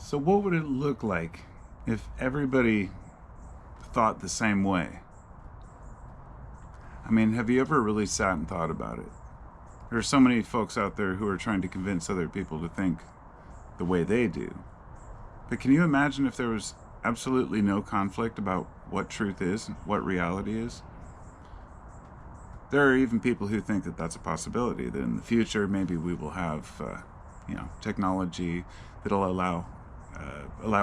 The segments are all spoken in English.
So what would it look like if everybody thought the same way? I mean, have you ever really sat and thought about it? There are so many folks out there who are trying to convince other people to think the way they do. But can you imagine if there was absolutely no conflict about what truth is, what reality is? There are even people who think that that's a possibility, that in the future maybe we will have technology that'll allow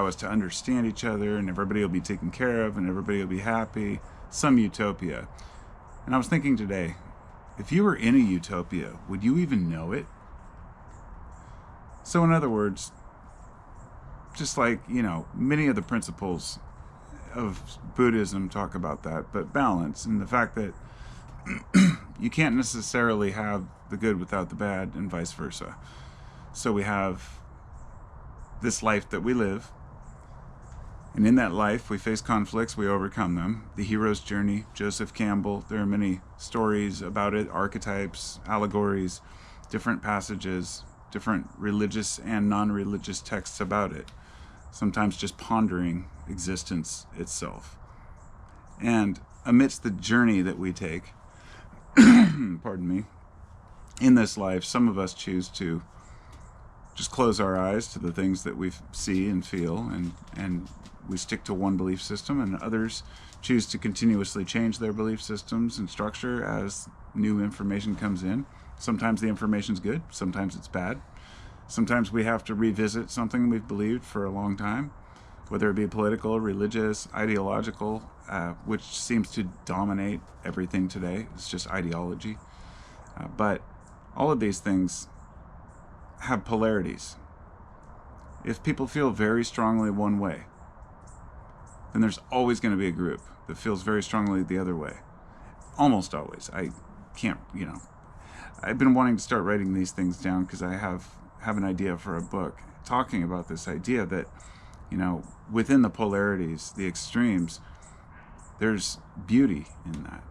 us to understand each other, and everybody will be taken care of, and everybody will be happy. Some utopia. And I was thinking today, if you were in a utopia, would you even know it? So in other words, just like, many of the principles of Buddhism talk about that, but balance and the fact that you can't necessarily have the good without the bad and vice versa. So we have this life that we live, and in that life we face conflicts, we overcome them. The hero's journey, Joseph Campbell, there are many stories about it, archetypes, allegories, different passages, different religious and non-religious texts about it, sometimes just pondering existence itself. And amidst the journey that we take, pardon me, in this life, some of us choose to just close our eyes to the things that we see and feel, and we stick to one belief system, and others choose to continuously change their belief systems and structure as new information comes in. Sometimes the information's good, sometimes it's bad. Sometimes we have to revisit something we've believed for a long time, whether it be political, religious, ideological, which seems to dominate everything today. It's just ideology. But all of these things have polarities. If people feel very strongly one way, then there's always going to be a group that feels very strongly the other way. Almost always. I can't, I've been wanting to start writing these things down because I have an idea for a book talking about this idea that, within the polarities, the extremes, there's beauty in that.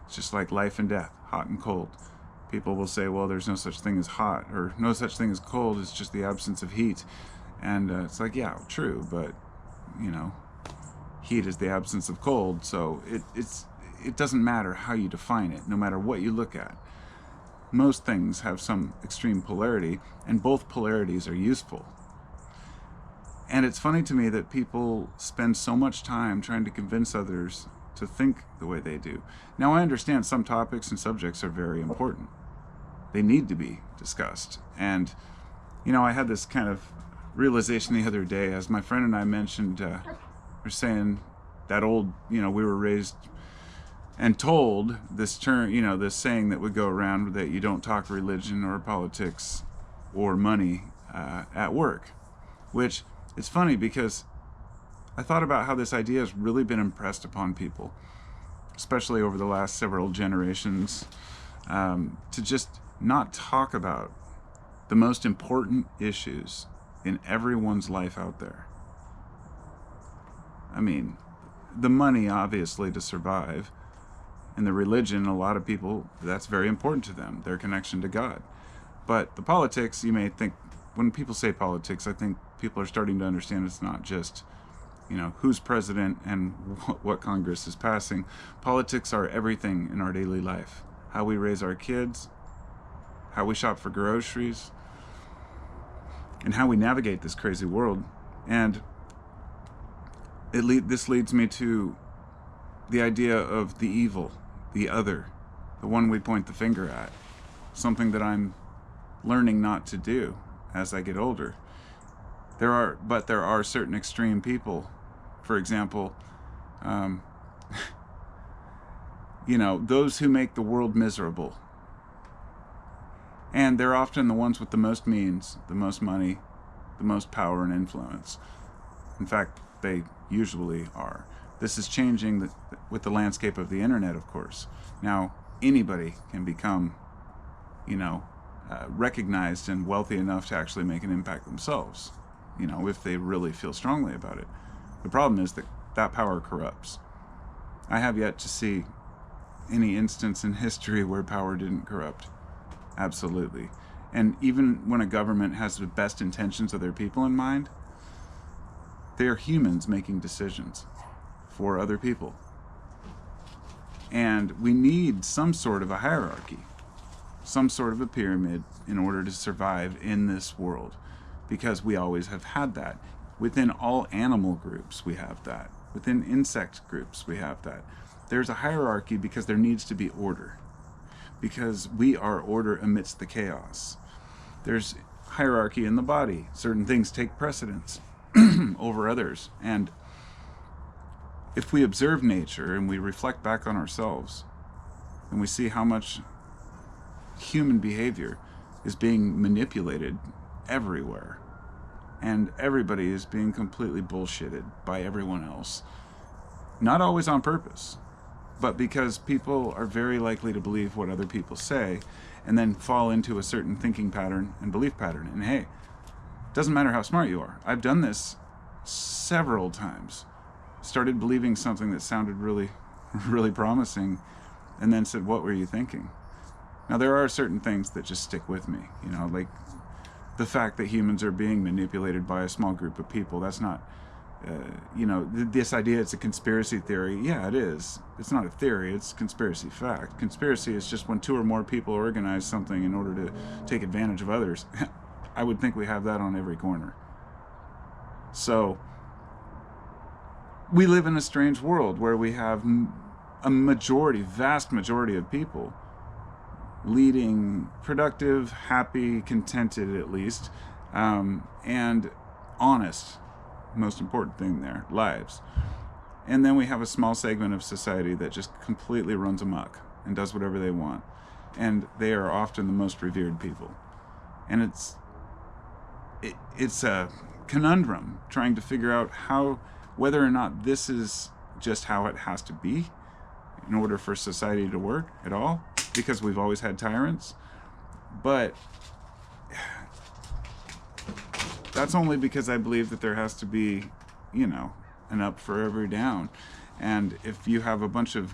It's just like life and death, hot and cold. People will say, well, there's no such thing as hot, or no such thing as cold, it's just the absence of heat. And it's like, yeah, true, but, heat is the absence of cold, so it doesn't matter how you define it, no matter what you look at. Most things have some extreme polarity, and both polarities are useful. And it's funny to me that people spend so much time trying to convince others to think the way they do. Now, I understand some topics and subjects are very important. They need to be discussed. And, I had this kind of realization the other day, as my friend and I mentioned, we're saying that old, we were raised and told this term, this saying that would go around that you don't talk religion or politics or money at work, which is funny because I thought about how this idea has really been impressed upon people, especially over the last several generations, to just not talk about the most important issues in everyone's life out there. I mean, the money, obviously, to survive, and the religion, a lot of people, that's very important to them, their connection to God. But the politics, you may think, when people say politics, I think people are starting to understand it's not just, who's president and what Congress is passing. Politics are everything in our daily life. How we raise our kids, how we shop for groceries, and how we navigate this crazy world. And this leads me to the idea of the evil, the other, the one we point the finger at, something that I'm learning not to do as I get older. There are certain extreme people, for example, those who make the world miserable. And they're often the ones with the most means, the most money, the most power and influence. In fact, they usually are. This is changing with the landscape of the internet, of course. Now, anybody can become, recognized and wealthy enough to actually make an impact themselves, if they really feel strongly about it. The problem is that power corrupts. I have yet to see any instance in history where power didn't corrupt. Absolutely. And even when a government has the best intentions of their people in mind, They are humans making decisions for other people. And we need some sort of a hierarchy, some sort of a pyramid in order to survive in this world, because we always have had that. Within all animal groups, we have that. Within insect groups, we have that. There's a hierarchy because there needs to be order, because we are order amidst the chaos. There's hierarchy in the body. Certain things take precedence over others. And if we observe nature and we reflect back on ourselves, and we see how much human behavior is being manipulated everywhere, and everybody is being completely bullshitted by everyone else, not always on purpose, but because people are very likely to believe what other people say and then fall into a certain thinking pattern and belief pattern. And hey, it doesn't matter how smart you are. I've done this several times. Started believing something that sounded really, really promising, and then said, what were you thinking? Now, there are certain things that just stick with me, like the fact that humans are being manipulated by a small group of people. That's not, this idea it's a conspiracy theory. Yeah, it is. It's not a theory, it's conspiracy fact. Conspiracy is just when two or more people organize something in order to take advantage of others. I would think we have that on every corner. So, we live in a strange world where we have a vast majority of people leading productive, happy, contented at least, and honest, most important thing there, lives. And then we have a small segment of society that just completely runs amok and does whatever they want. And they are often the most revered people. And it's a conundrum trying to figure out whether or not this is just how it has to be in order for society to work at all, because we've always had tyrants. But that's only because I believe that there has to be, an up for every down. And if you have a bunch of,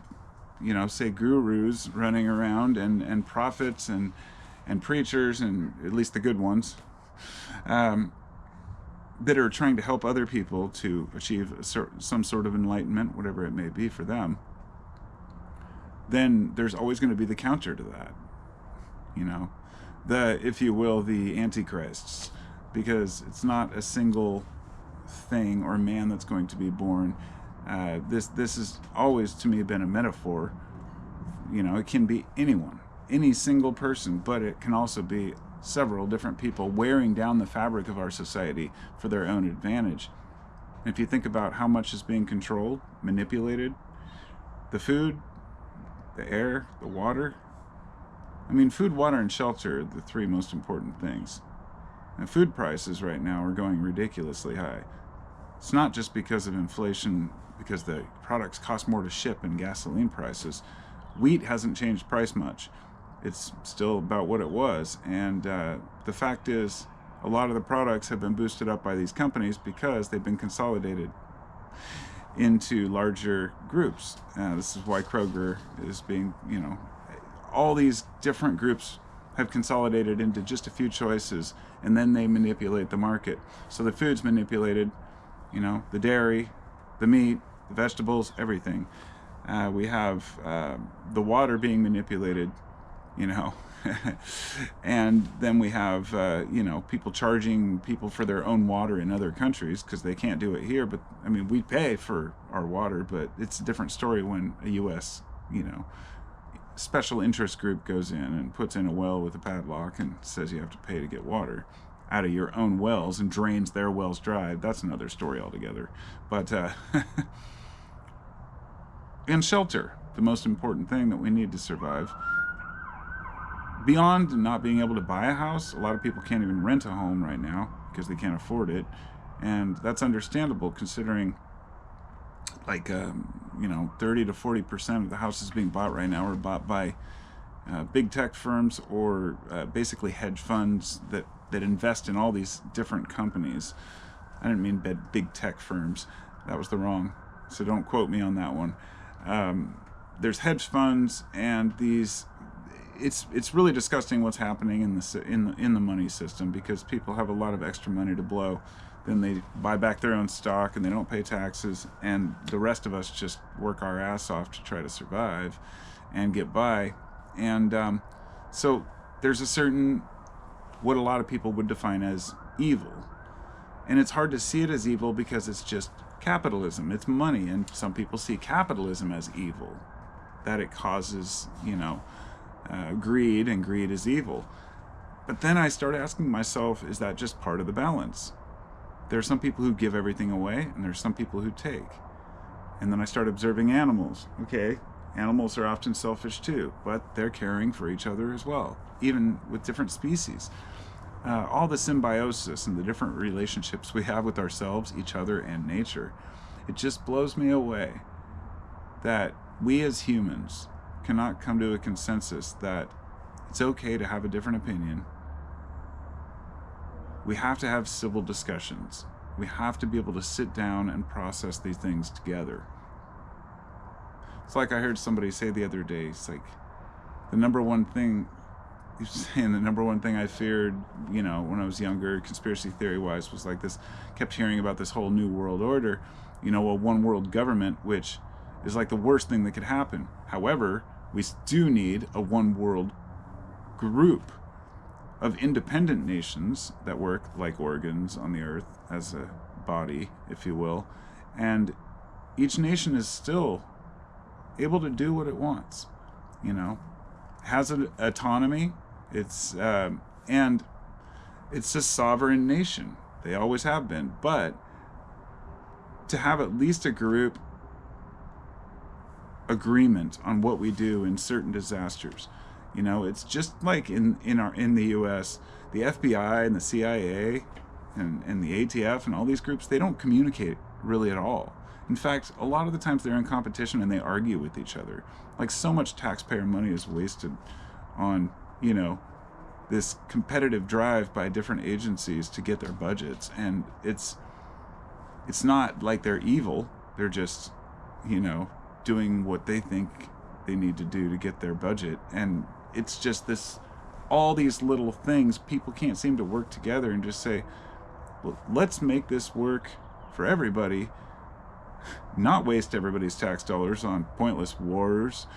say gurus running around and prophets and preachers, and at least the good ones, that are trying to help other people to achieve some sort of enlightenment, whatever it may be for them, then there's always going to be the counter to that, if you will, the AntiChrists, because it's not a single thing or man that's going to be born. This has always to me been a metaphor. It can be anyone, any single person, but it can also be several different people wearing down the fabric of our society for their own advantage. And if you think about how much is being controlled, manipulated, the food, the air, the water. Food, water, and shelter are the three most important things. And food prices right now are going ridiculously high. It's not just because of inflation, because the products cost more to ship and gasoline prices. Wheat hasn't changed price much. It's still about what it was. And the fact is, a lot of the products have been boosted up by these companies because they've been consolidated into larger groups. This is why Kroger is being, all these different groups have consolidated into just a few choices, and then they manipulate the market. So the food's manipulated, the dairy, the meat, the vegetables, everything. We have the water being manipulated, and then we have, people charging people for their own water in other countries because they can't do it here. But, we pay for our water, but it's a different story when a U.S., special interest group goes in and puts in a well with a padlock and says you have to pay to get water out of your own wells and drains their wells dry. That's another story altogether. But, and shelter, the most important thing that we need to survive. Beyond not being able to buy a house, a lot of people can't even rent a home right now because they can't afford it. And that's understandable considering 30 to 40% of the houses being bought right now are bought by big tech firms or basically hedge funds that invest in all these different companies. I didn't mean big tech firms. That was the wrong. So don't quote me on that one. There's hedge funds and these it's really disgusting what's happening in the money system, because people have a lot of extra money to blow. Then they buy back their own stock and they don't pay taxes, and the rest of us just work our ass off to try to survive and get by. And so there's a certain, what a lot of people would define as evil, and it's hard to see it as evil because it's just capitalism, it's money, and some people see capitalism as evil, that it causes, greed, and greed is evil. But then I started asking myself, is that just part of the balance? There are some people who give everything away, and there's some people who take. And then I started observing animals. Okay, animals are often selfish too, but they're caring for each other as well, even with different species. All the symbiosis and the different relationships we have with ourselves, each other, and nature, it just blows me away that we as humans cannot come to a consensus that it's okay to have a different opinion. We have to have civil discussions. We have to be able to sit down and process these things together. It's like I heard somebody say the other day, it's like, the number one thing I feared, when I was younger, conspiracy theory wise, was like this, kept hearing about this whole new world order, a one world government, which is like the worst thing that could happen. However, we do need a one world group of independent nations that work like organs on the earth as a body, if you will, and each nation is still able to do what it wants, has an autonomy. It's and it's a sovereign nation. They always have been, but to have at least a group agreement on what we do in certain disasters. It's just like in the U.S., the FBI and the CIA and the ATF and all these groups, they don't communicate really at all. In fact, a lot of the times they're in competition and they argue with each other. Like, so much taxpayer money is wasted on, this competitive drive by different agencies to get their budgets. And it's not like they're evil. They're just, doing what they think they need to do to get their budget. And it's just all these little things, people can't seem to work together and just say, well, let's make this work for everybody, not waste everybody's tax dollars on pointless wars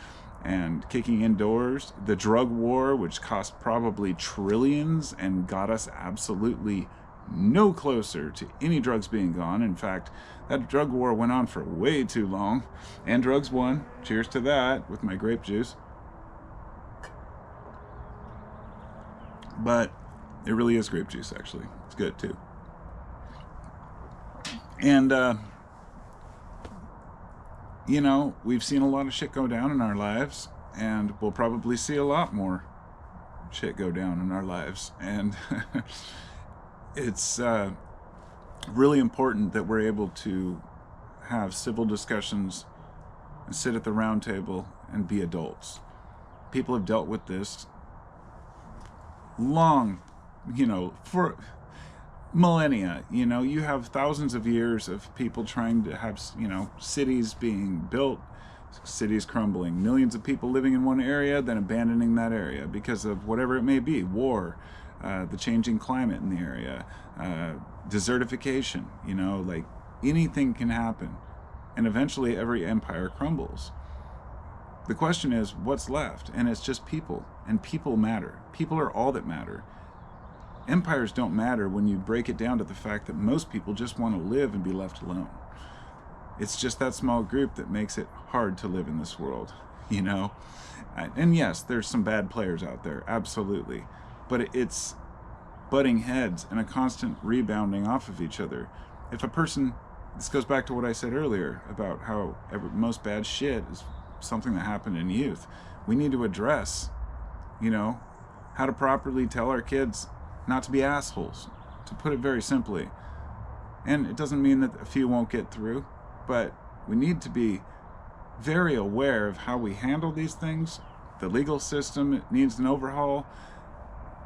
and kicking indoors. The drug war, which cost probably trillions and got us absolutely no closer to any drugs being gone. In fact, that drug war went on for way too long, and drugs won. Cheers to that with my grape juice. But it really is grape juice, actually. It's good too. And we've seen a lot of shit go down in our lives, and we'll probably see a lot more shit go down in our lives. And it's really important that we're able to have civil discussions and sit at the round table and be adults. People have dealt with this long, for millennia. You have thousands of years of people trying to have, cities being built, cities crumbling, millions of people living in one area, then abandoning that area because of whatever it may be, war, the changing climate in the area, desertification, like anything can happen. And eventually every empire crumbles. The question is, what's left? And it's just people, and people matter. People are all that matter. Empires don't matter when you break it down to the fact that most people just want to live and be left alone. It's just that small group that makes it hard to live in this world, And yes, there's some bad players out there, absolutely. But it's butting heads and a constant rebounding off of each other. If a person, this goes back to what I said earlier about how most bad shit is something that happened in youth. We need to address, how to properly tell our kids not to be assholes, to put it very simply. And it doesn't mean that a few won't get through, but we need to be very aware of how we handle these things. The legal system needs an overhaul,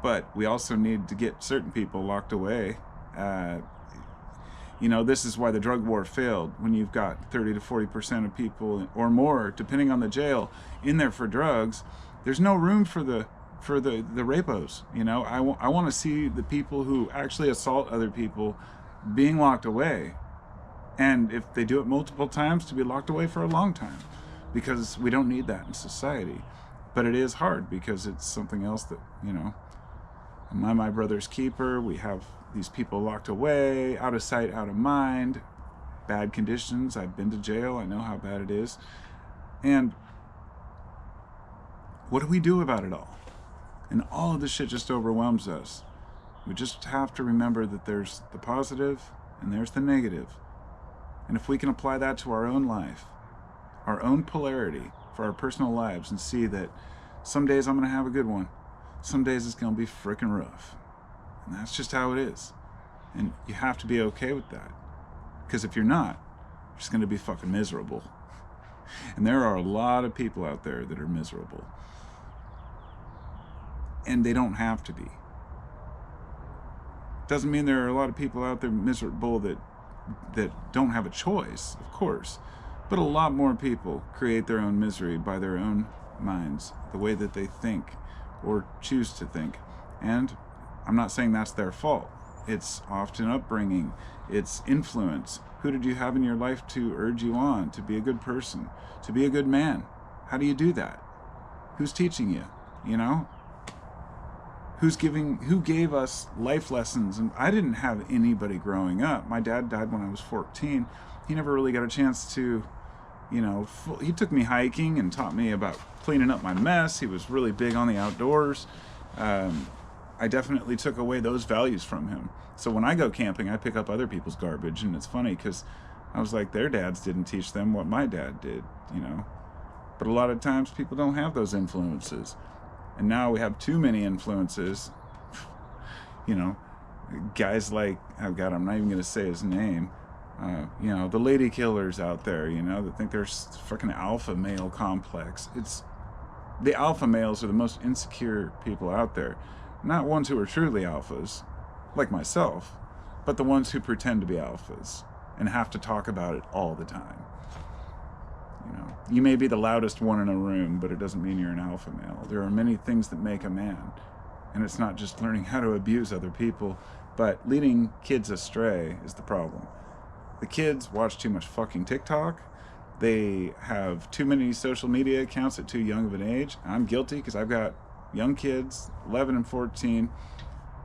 but we also need to get certain people locked away. This is why the drug war failed. When you've got 30 to 40% of people or more, depending on the jail, in there for drugs, There's no room for the rapos. You know, I want to see the people who actually assault other people being locked away, and if they do it multiple times, to be locked away for a long time, because we don't need that in society. But it is hard because it's something else that, you know, my brother's keeper. We have these people locked away, out of sight, out of mind, bad conditions. I've been to jail. I know how bad it is. And what do we do about it all? And all of this shit just overwhelms us. We just have to remember that there's the positive and there's the negative. And if we can apply that to our own life, our own polarity for our personal lives, and see that some days I'm going to have a good one, some days it's going to be freaking rough. And that's just how it is. And you have to be okay with that. Because if you're not, you're just going to be fucking miserable. And there are a lot of people out there that are miserable. And they don't have to be. Doesn't mean there are a lot of people out there miserable that don't have a choice, of course. But a lot more people create their own misery by their own minds, the way that they think or choose to think. And I'm not saying that's their fault. It's often upbringing, it's influence. Who did you have in your life to urge you on to be a good person, to be a good man? How do you do that? Who's teaching you? You know? Who gave us life lessons? And I didn't have anybody growing up. My dad died when I was 14. He never really got a chance to, you know, he took me hiking and taught me about cleaning up my mess. He was really big on the outdoors. I definitely took away those values from him. So when I go camping, I pick up other people's garbage, and it's funny because I was like, their dads didn't teach them what my dad did, you know. But a lot of times people don't have those influences. And now we have too many influences. You know, guys like, oh God, I'm not even going to say his name. You know, the lady killers out there, you know, that think there's fucking alpha male complex. It's the alpha males are the most insecure people out there. Not ones who are truly alphas, like myself, but the ones who pretend to be alphas and have to talk about it all the time. You know, you may be the loudest one in a room, but it doesn't mean you're an alpha male. There are many things that make a man, and it's not just learning how to abuse other people, but leading kids astray is the problem. The kids watch too much fucking TikTok. They have too many social media accounts at too young of an age. I'm guilty because I've got young kids, 11 and 14.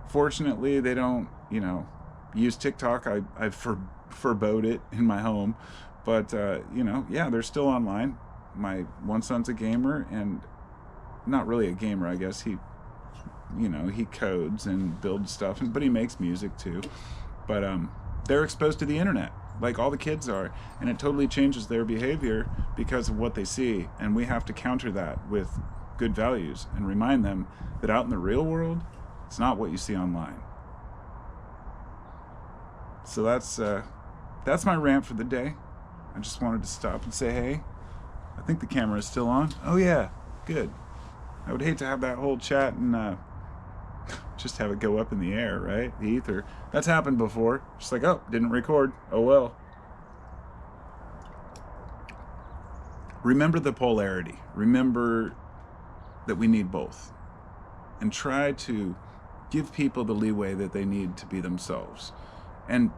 Fortunately, they don't, you know, use TikTok. I forbode it in my home. But, you know, yeah, they're still online. My one son's a gamer, and not really a gamer, I guess. He, you know, he codes and builds stuff, but he makes music too. But they're exposed to the internet, like all the kids are, and it totally changes their behavior because of what they see. And we have to counter that with good values and remind them that out in the real world, it's not what you see online. So that's my rant for the day. I just wanted to stop and say, hey, I think the camera is still on. Oh yeah, good. I would hate to have that whole chat and just have it go up in the air, right? The ether. That's happened before. Just like, oh, didn't record. Oh well. Remember the polarity. Remember that we need both. And try to give people the leeway that they need to be themselves. And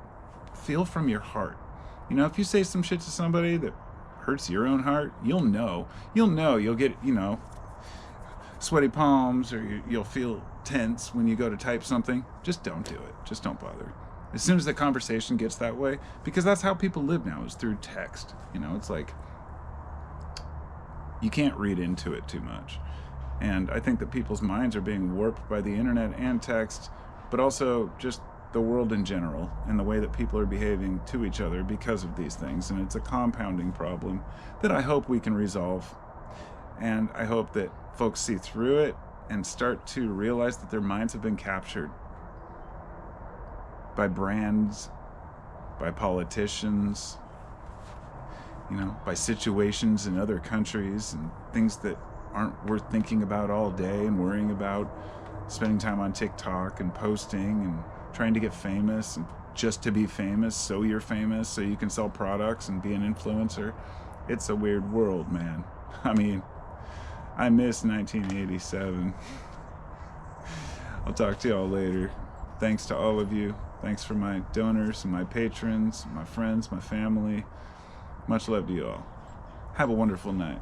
feel from your heart. You know, if you say some shit to somebody that hurts your own heart, you'll know. You'll get, you know, sweaty palms, or you'll feel tense when you go to type something. Just don't do it. Just don't bother. As soon as the conversation gets that way, because that's how people live now, is through text. You know, it's like, you can't read into it too much. And I think that people's minds are being warped by the internet and text, but also just the world in general and the way that people are behaving to each other because of these things. And it's a compounding problem that I hope we can resolve. And I hope that folks see through it and start to realize that their minds have been captured by brands, by politicians, you know, by situations in other countries and things that aren't worth thinking about all day and worrying about, spending time on TikTok and posting and trying to get famous and just to be famous, so you're famous, so you can sell products and be an influencer. It's a weird world, man. I mean, I miss 1987. I'll talk to y'all later. Thanks to all of you. Thanks for my donors and my patrons, my friends, my family. Much love to you all. Have a wonderful night.